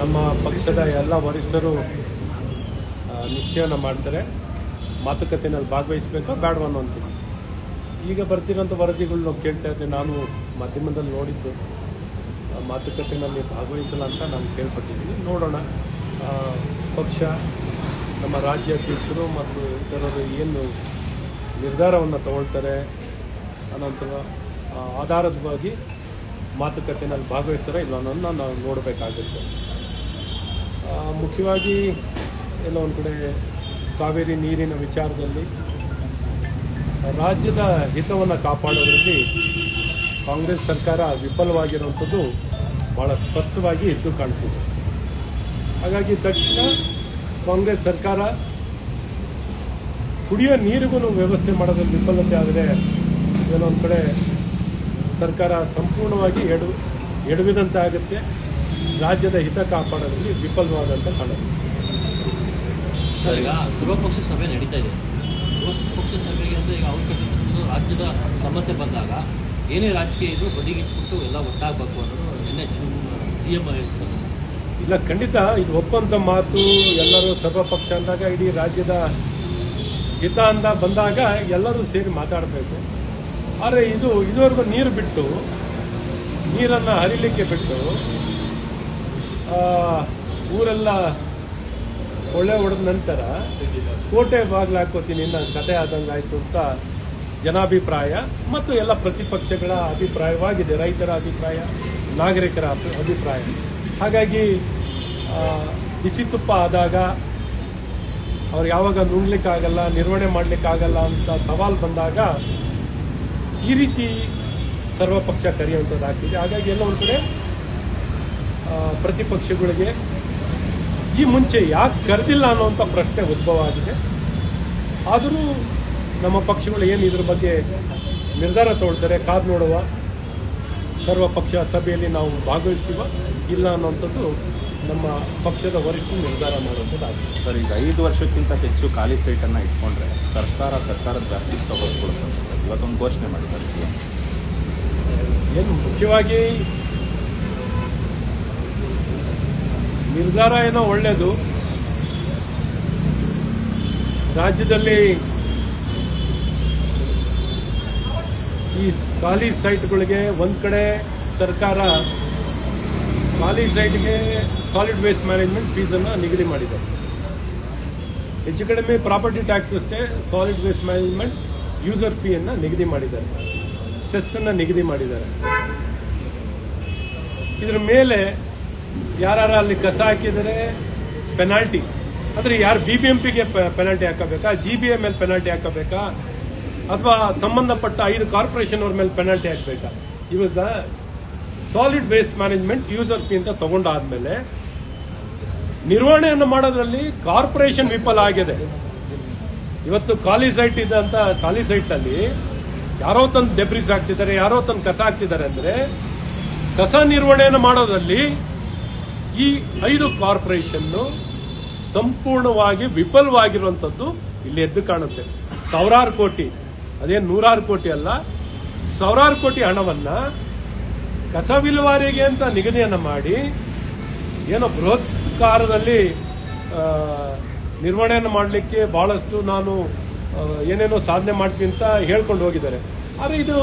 ನಮ್ಮ ಪಕ್ಷದ ಎಲ್ಲ ವರಿಷ್ಠರು ನಿಶ್ಚಯನ ಮಾಡ್ತಾರೆ. ಮಾತುಕತೆಯಲ್ಲಿ ಭಾಗವಹಿಸಬೇಕಾ ಬೇಡವಾ ಅನ್ನೋಂಥದ್ದು. ಈಗ ಬರ್ತಿರೋಂಥ ವರದಿಗಳು ನಾವು ಕೇಳ್ತಾ ಇದ್ದೆ, ನಾನು ಮಾಧ್ಯಮದಲ್ಲಿ ನೋಡಿದ್ದು. ಮಾತುಕತೆಯಲ್ಲಿ ಭಾಗವಹಿಸಲ್ಲ ಅಂತ ನಾನು ಕೇಳ್ಪಟ್ಟಿದ್ದೀನಿ. ನೋಡೋಣ, ಪಕ್ಷ ನಮ್ಮ ರಾಜ್ಯ ಅಧ್ಯಕ್ಷರು ಮತ್ತು ಇತರರು ಏನು ನಿರ್ಧಾರವನ್ನು ತಗೊಳ್ತಾರೆ ಅನ್ನೋಂಥ ಆಧಾರವಾಗಿ ಮಾತುಕತೆಯಲ್ಲಿ ಭಾಗವಹಿಸ್ತಾರೆ ಇಲ್ಲ ಅನ್ನೋದನ್ನ ನಾವು ನೋಡಬೇಕಾಗುತ್ತೆ. ಮುಖ್ಯವಾಗಿ ಎಲ್ಲ ಒಂದು ಕಡೆ ಕಾವೇರಿ ನೀರಿನ ವಿಚಾರದಲ್ಲಿ ರಾಜ್ಯದ ಹಿತವನ್ನು ಕಾಪಾಡೋದ್ರಲ್ಲಿ ಕಾಂಗ್ರೆಸ್ ಸರ್ಕಾರ ವಿಫಲವಾಗಿರುವಂಥದ್ದು ಭಾಳ ಸ್ಪಷ್ಟವಾಗಿ ಎದ್ದು ಕಾಣ್ತಿದೆ. ಹಾಗಾಗಿ ತಕ್ಷಣ ಕಾಂಗ್ರೆಸ್ ಸರ್ಕಾರ ಕುಡಿಯೋ ನೀರಿಗೂ ವ್ಯವಸ್ಥೆ ಮಾಡೋದ್ರಲ್ಲಿ ವಿಫಲತೆ ಆದರೆ ಕೆಲವೊಂದು ಕಡೆ ಸರ್ಕಾರ ಸಂಪೂರ್ಣವಾಗಿ ಎಡವಿದಂತೆ ಆಗುತ್ತೆ. ರಾಜ್ಯದ ಹಿತ ಕಾಪಾಡೋದ್ರಲ್ಲಿ ವಿಫಲವಾದಂತ ಕಾಣುತ್ತೆ. ಈಗ ಸರ್ವಪಕ್ಷ ಸಭೆ ನಡೀತಾ ಇದೆ. ಸರ್ವಪಕ್ಷ ಸಭೆಗೆ ಅಂದರೆ ಈಗ ಅವಶ್ಯಕತೆ ರಾಜ್ಯದ ಸಮಸ್ಯೆ ಬಂದಾಗ ಏನೇ ರಾಜಕೀಯ ಇದ್ರೂ ಬದಿಗಿಟ್ಬಿಟ್ಟು ಎಲ್ಲ ಒಟ್ಟಾಗಬೇಕು ಅನ್ನೋದು ನಿನ್ನೆ ಸಿಎಂ ಹೇಳ್ತಾರೆ. ಇಲ್ಲ, ಖಂಡಿತ ಇದು ಒಪ್ಪಂತ ಮಾತು. ಎಲ್ಲರೂ ಸರ್ವಪಕ್ಷ ಅಂದಾಗ ಇಡೀ ರಾಜ್ಯದ ಹಿತ ಅಂತ ಬಂದಾಗ ಎಲ್ಲರೂ ಸೇರಿ ಮಾತಾಡಬೇಕು. ಆದರೆ ಇದುವರೆಗೂ ನೀರು ಬಿಟ್ಟು ನೀರನ್ನು ಹರಿಲಿಕ್ಕೆ ಬಿಟ್ಟು ಊರೆಲ್ಲ ಒಳ್ಳೆ ಹೊಡೆದ ನಂತರ ಕೋಟೆ ಬಾಗಿಲು ಹಾಕೋತೀನಿ ನನ್ನ ಕತೆ ಆದಂಗೆ ಆಯಿತು ಅಂತ ಜನಾಭಿಪ್ರಾಯ ಮತ್ತು ಎಲ್ಲ ಪ್ರತಿಪಕ್ಷಗಳ ಅಭಿಪ್ರಾಯವಾಗಿದೆ. ರೈತರ ಅಭಿಪ್ರಾಯ, ನಾಗರಿಕರ ಅಭಿಪ್ರಾಯ. ಹಾಗಾಗಿ ಬಿಸಿ ತುಪ್ಪ ಆದಾಗ ಅವ್ರು ಯಾವಾಗ ನುಂಗ್ಲಿಕ್ಕಾಗಲ್ಲ, ನಿರ್ವಹಣೆ ಮಾಡಲಿಕ್ಕಾಗಲ್ಲ ಅಂತ ಸವಾಲು ಬಂದಾಗ ಈ ರೀತಿ ಸರ್ವಪಕ್ಷ ಕರೆಯುವಂಥದ್ದಾಗ್ತಿದೆ. ಹಾಗಾಗಿ ಎಲ್ಲ ಒಂದು ಕಡೆ ಪ್ರತಿಪಕ್ಷಗಳಿಗೆ ಈ ಮುಂಚೆ ಯಾಕೆ ಕರೆದಿಲ್ಲ ಅನ್ನುವಂಥ ಪ್ರಶ್ನೆ ಉದ್ಭವ ಆಗಿದೆ. ಆದರೂ ನಮ್ಮ ಪಕ್ಷಗಳು ಏನು ಇದ್ರ ಬಗ್ಗೆ ನಿರ್ಧಾರ ತಗೊಳ್ತಾರೆ ಕಾದು ನೋಡುವ. ಸರ್ವಪಕ್ಷ ಸಭೆಯಲ್ಲಿ ನಾವು ಭಾಗವಹಿಸ್ತೀವ ಇಲ್ಲ ಅನ್ನೋಂಥದ್ದು ನಮ್ಮ ಪಕ್ಷದ ವರಿಷ್ಠರು ನಿರ್ಧಾರ ಮಾಡುವಂಥದ್ದಾಗಿದೆ. ಸರ್, ಈಗ 5 ವರ್ಷಕ್ಕಿಂತ ಹೆಚ್ಚು ಖಾಲಿ ಸೈಟನ್ನು ಇಟ್ಕೊಂಡ್ರೆ ಸರ್ಕಾರದ ಜಾಸ್ತಿ ತಗೊಳ್ಕೊಡುತ್ತೆ. ಇವತ್ತೊಂದು ಘೋಷಣೆ ಮಾಡಿದ್ದಾರೆ. ಏನು ಮುಖ್ಯವಾಗಿ ನಿರ್ಧಾರ ಏನೋ ಒಳ್ಳೆಯದು. ರಾಜ್ಯದಲ್ಲಿ ಈ ಖಾಲಿ ಸೈಟ್ಗಳಿಗೆ ಒಂದು ಕಡೆ ಸರ್ಕಾರ ಖಾಲಿ ಸೈಟ್ಗೆ ಸಾಲಿಡ್ ವೇಸ್ಟ್ ಮ್ಯಾನೇಜ್ಮೆಂಟ್ ಫೀಸನ್ನು ನಿಗದಿ ಮಾಡಿದೆ. ಹೆಚ್ಚು ಕಡಿಮೆ ಪ್ರಾಪರ್ಟಿ ಟ್ಯಾಕ್ಸ್ ಅಷ್ಟೇ ಸಾಲಿಡ್ ವೇಸ್ಟ್ ಮ್ಯಾನೇಜ್ಮೆಂಟ್ ಯೂಸರ್ ಫೀಯನ್ನು ನಿಗದಿ ಮಾಡಿದ್ದಾರೆ, ಸೆಸ್ಸನ್ನು ನಿಗದಿ ಮಾಡಿದ್ದಾರೆ. ಇದರ ಮೇಲೆ ಯಾರು ಅಲ್ಲಿ ಕಸ ಹಾಕಿದರೆ ಪೆನಾಲ್ಟಿ, ಅಂದರೆ ಯಾರು BBMPಗೆ ಪೆನಾಲ್ಟಿ ಹಾಕಬೇಕಾ, GBA ಮೇಲೆ ಪೆನಾಲ್ಟಿ ಹಾಕಬೇಕಾ, ಅಥವಾ ಸಂಬಂಧಪಟ್ಟ 5 ಕಾರ್ಪೊರೇಷನ್ ಅವ್ರ ಮೇಲೆ ಪೆನಾಲ್ಟಿ ಹಾಕಬೇಕಾ? ಇವಾಗ solid waste management user fee ಅಂತ ತಗೊಂಡಾದ್ಮೇಲೆ ನಿರ್ವಹಣೆಯನ್ನು ಮಾಡೋದ್ರಲ್ಲಿ ಕಾರ್ಪೊರೇಷನ್ ವಿಫಲ ಆಗಿದೆ. ಇವತ್ತು ಖಾಲಿ ಸೈಟ್ ಇದ್ದಂತ ಖಾಲಿ ಸೈಟ್ ಅಲ್ಲಿ ಯಾರೋ ತಂದು ಡೆಬ್ರಿಸ್ ಹಾಕ್ತಿದ್ದಾರೆ, ಯಾರೋ ತಂದು ಕಸ ಹಾಕ್ತಿದ್ದಾರೆ. ಅಂದ್ರೆ ಕಸ ನಿರ್ವಹಣೆಯನ್ನು ಮಾಡೋದ್ರಲ್ಲಿ ಈ 5 ಕಾರ್ಪೊರೇಷನ್ ಸಂಪೂರ್ಣವಾಗಿ ವಿಫಲವಾಗಿರುವಂತದ್ದು ಇಲ್ಲಿ ಎದ್ದು ಕಾಣುತ್ತೆ. ಸಾವಿರಾರು ಕೋಟಿ, ಅದೇನು 100 ಕೋಟಿ ಅಲ್ಲ, ಸಾವಿರಾರು ಕೋಟಿ ಹಣವನ್ನ ಕಸ ವಿಲೇವಾರಿಗೆ ಅಂತ ನಿಗದಿಯನ್ನ ಮಾಡಿ ಏನೋ ಬೃಹತ್ಕಾರದಲ್ಲಿ ನಿರ್ವಹಣೆಯನ್ನು ಮಾಡಲಿಕ್ಕೆ ಬಹಳಷ್ಟು ನಾನು ಏನೇನೋ ಸಾಧನೆ ಮಾಡ್ತೀನಿ ಅಂತ ಹೇಳ್ಕೊಂಡು ಹೋಗಿದ್ದಾರೆ. ಆದರೆ ಇದು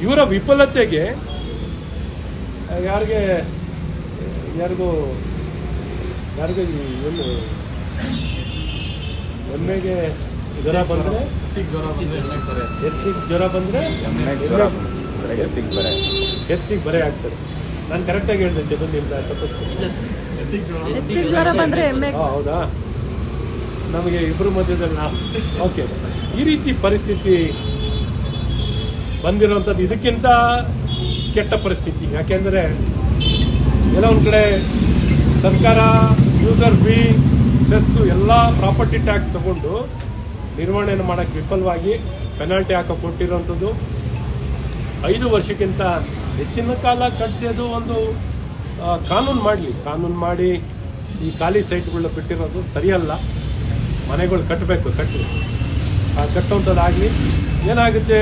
ಇವರ ವಿಫಲತೆಗೆ ಯಾರಿಗೂ ಏನು ಎಮ್ಮೆಗೆ ಜ್ವರ ಬಂದ್ರೆ ಎತ್ತಿಗೆ ಜ್ವರ ಬಂದ್ರೆ ಎತ್ತಿಗೆ ಬರೆ ಆಗ್ತದೆ. ನಾನು ಕರೆಕ್ಟಾಗಿ ಹೇಳಿದೆ ಜನ ನಿಮ್ದು ಹೌದಾ? ನಮಗೆ ಇಬ್ಬರು ಮಧ್ಯದಲ್ಲಿ ಓಕೆ, ಈ ರೀತಿ ಪರಿಸ್ಥಿತಿ ಬಂದಿರುವಂಥದ್ದು ಇದಕ್ಕಿಂತ ಕೆಟ್ಟ ಪರಿಸ್ಥಿತಿ. ಯಾಕೆಂದರೆ ಎಲ್ಲ ಒಂದು ಕಡೆ ಸರ್ಕಾರ ಯೂಸರ್ ಫೀ, ಸೆಸ್ಸು ಎಲ್ಲ ಪ್ರಾಪರ್ಟಿ ಟ್ಯಾಕ್ಸ್ ತಗೊಂಡು ನಿರ್ವಹಣೆಯನ್ನು ಮಾಡೋಕ್ಕೆ ವಿಫಲವಾಗಿ ಪೆನಾಲ್ಟಿ ಹಾಕಿ ಕೊಟ್ಟಿರುವಂಥದ್ದು. 5 ವರ್ಷಕ್ಕಿಂತ ಹೆಚ್ಚಿನ ಕಾಲ ಕಟ್ಟಿದ್ದು ಒಂದು ಕಾನೂನು ಮಾಡಿ ಈ ಖಾಲಿ ಸೈಟ್ಗಳನ್ನ ಬಿಟ್ಟಿರೋದು ಸರಿಯಲ್ಲ. ಮನೆಗಳು ಕಟ್ಟುವಂಥದ್ದಾಗಲಿ. ಏನಾಗುತ್ತೆ,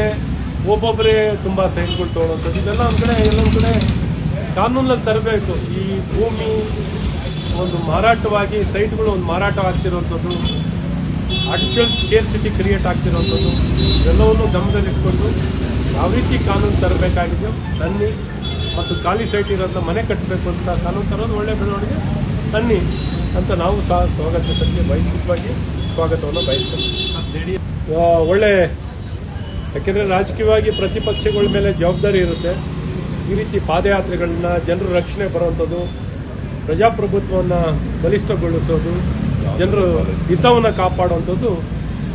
ಒಬ್ಬೊಬ್ಬರೇ ತುಂಬ ಸೈಟ್ಗಳು ತೊಗೊಳ್ಳೋಂಥದ್ದು, ಇದೆಲ್ಲ ಒಂದು ಕಡೆ ಎಲ್ಲೊಂದು ಕಡೆ ಕಾನೂನಲ್ಲಿ ತರಬೇಕು. ಈ ಭೂಮಿ ಒಂದು ಮಾರಾಟವಾಗಿ ಸೈಟ್ಗಳು ಒಂದು ಮಾರಾಟ ಆಗ್ತಿರುವಂಥದ್ದು, ಆರ್ಟಿಫಿಷಿಯಲ್ ಸ್ಕೇರ್ಸಿಟಿ ಕ್ರಿಯೇಟ್ ಆಗ್ತಿರುವಂಥದ್ದು ಎಲ್ಲವನ್ನೂ ಗಮನದಲ್ಲಿಟ್ಕೊಂಡು ಯಾವ ರೀತಿ ಕಾನೂನು ತರಬೇಕಾಗಿದೆಯೋ ತನ್ನಿ, ಮತ್ತು ಖಾಲಿ ಸೈಟ್ ಇರೋಂಥ ಮನೆ ಕಟ್ಟಬೇಕು ಅಂತ ಕಾನೂನು ತರೋದು ಒಳ್ಳೆ ಬೆಳವಣಿಗೆ ತನ್ನಿ ಅಂತ ನಾವು ಸಹ ಸ್ವಾಗತಿಸಲಿಕ್ಕೆ ವೈಯಕ್ತಿಕವಾಗಿ ಸ್ವಾಗತವನ್ನು ಬಯಸ್ತೇವೆ. ಒಳ್ಳೆ, ಯಾಕೆಂದರೆ ರಾಜಕೀಯವಾಗಿ ಪ್ರತಿಪಕ್ಷಗಳ ಮೇಲೆ ಜವಾಬ್ದಾರಿ ಇರುತ್ತೆ. ಈ ರೀತಿ ಪಾದಯಾತ್ರೆಗಳನ್ನ, ಜನರ ರಕ್ಷಣೆ ಬರುವಂಥದ್ದು, ಪ್ರಜಾಪ್ರಭುತ್ವವನ್ನು ಬಲಿಷ್ಠಗೊಳಿಸೋದು, ಜನರ ಹಿತವನ್ನು ಕಾಪಾಡುವಂಥದ್ದು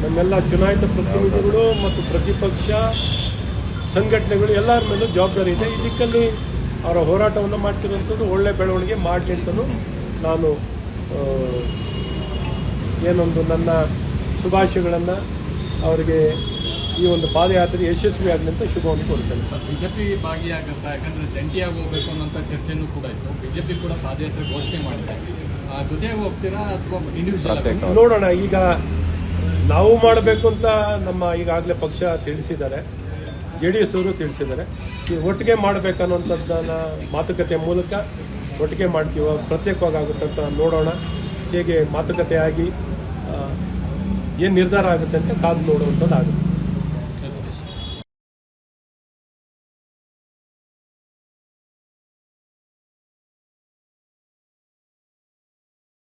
ನಮ್ಮೆಲ್ಲ ಚುನಾಯಿತ ಪ್ರತಿನಿಧಿಗಳು ಮತ್ತು ಪ್ರತಿಪಕ್ಷ ಸಂಘಟನೆಗಳು ಎಲ್ಲರ ಮೇಲೂ ಜವಾಬ್ದಾರಿ ಇದೆ. ಈ ದಿಕ್ಕಲ್ಲಿ ಅವರ ಹೋರಾಟವನ್ನು ಮಾಡ್ತಿರುವಂಥದ್ದು ಒಳ್ಳೆ ಬೆಳವಣಿಗೆ ಮಾಡಲಿ ಅಂತಲೂ ನಾನು ಏನೊಂದು ನನ್ನ ಶುಭಾಶಯಗಳನ್ನು ಅವರಿಗೆ ಈ ಒಂದು ಪಾದಯಾತ್ರೆ ಯಶಸ್ವಿ ಆಗಲಿ ಅಂತ ಶುಭವನ್ನು ಕೊಡ್ತೇನೆ. ಬಿಜೆಪಿ ಭಾಗಿಯಾಗುತ್ತಾ? ಯಾಕಂದ್ರೆ ಜಂಟಿಯಾಗಿ ಹೋಗ್ಬೇಕು ಅನ್ನೋಂಥ ಚರ್ಚೆನೂ ಕೂಡ ಇತ್ತು. ಬಿಜೆಪಿ ಕೂಡ ಪಾದಯಾತ್ರೆ ಘೋಷಣೆ ಮಾಡಿದೆ. ಜೊತೆಯಾಗಿ ಹೋಗ್ತೀರಾ ಅಥವಾ ಇಂಡಿವಿಜುವಲ್? ನೋಡೋಣ. ಈಗ ನಾವು ಮಾಡಬೇಕು ಅಂತ ನಮ್ಮ ಈಗಾಗಲೇ ಪಕ್ಷ ತಿಳಿಸಿದ್ದಾರೆ, JDS ಅವರು ತಿಳಿಸಿದ್ದಾರೆ. ಈ ಒಟ್ಟಿಗೆ ಮಾಡಬೇಕನ್ನುವಂಥದ್ದನ್ನ ಮಾತುಕತೆ ಮೂಲಕ ಒಟ್ಟಿಗೆ ಮಾಡ್ತೀವೋ ಪ್ರತ್ಯೇಕವಾಗಿ ಆಗುತ್ತೆ ಅಂತ ನೋಡೋಣ. ಹೇಗೆ ಮಾತುಕತೆ ಆಗಿ ಏನು ನಿರ್ಧಾರ ಆಗುತ್ತೆ ಅಂತ ಕಾದು ನೋಡುವಂಥದ್ದಾಗುತ್ತೆ.